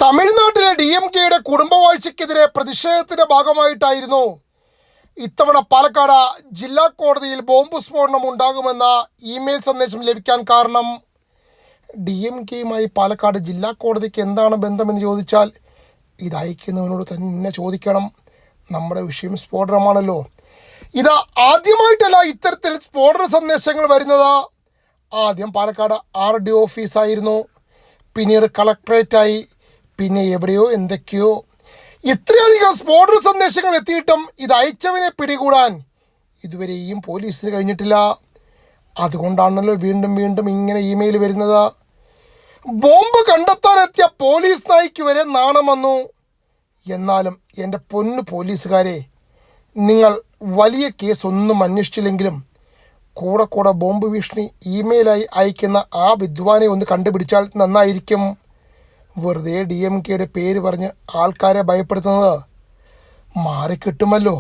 തമിഴ്നാട്ടിലെ DMKയുടെ കുടുംബവാഴ്ചയ്ക്കെതിരെ പ്രതിഷേധത്തിന്റെ ഭാഗമായിട്ടായിരുന്നു ഇത്തവണ പാലക്കാട് ജില്ലാ കോടതിയിൽ ബോംബ് സ്ഫോടനം ഉണ്ടാകുമെന്ന ഇമെയിൽ സന്ദേശം ലഭിക്കാൻ കാരണം. DMKയുമായി പാലക്കാട് ജില്ലാ കോടതിക്ക് എന്താണ് ബന്ധമെന്ന് ചോദിച്ചാൽ ഇത് അയക്കുന്നവനോട് തന്നെ ചോദിക്കണം. നമ്മുടെ വിഷയം സ്ഫോടനമാണല്ലോ. ഇത് ആദ്യമായിട്ടല്ല ഇത്തരത്തിൽ സ്ഫോടന സന്ദേശങ്ങൾ വരുന്നത്. ആദ്യം പാലക്കാട് RD ഓഫീസായിരുന്നു, പിന്നീട് കളക്ട്രേറ്റായി, പിന്നെ എവിടെയോ എന്തൊക്കെയോ. ഇത്രയധികം സ്ഫോടന സന്ദേശങ്ങൾ എത്തിയിട്ടും ഇത് അയച്ചവനെ പിടികൂടാൻ ഇതുവരെയും പോലീസിന് കഴിഞ്ഞിട്ടില്ല. അതുകൊണ്ടാണല്ലോ വീണ്ടും വീണ്ടും ഇങ്ങനെ ഇമെയിൽ വരുന്നത്. ബോംബ് കണ്ടെത്താനെത്തിയ പോലീസ് നായിക്ക് വരെ നാണം വന്നു. എന്നാലും എൻ്റെ പൊന്നു പോലീസുകാരെ, നിങ്ങൾ വലിയ കേസൊന്നും അന്വേഷിച്ചില്ലെങ്കിലും കൂടെ ബോംബ് ഭീഷണി ഇമെയിലായി അയക്കുന്ന ആ വിദ്വാനെ ഒന്ന് കണ്ടുപിടിച്ചാൽ നന്നായിരിക്കും. വെറുതെ DMKയുടെ പേര് പറഞ്ഞ് ആൾക്കാരെ ഭയപ്പെടുത്തുന്നത് മാറിക്കിട്ടുമല്ലോ.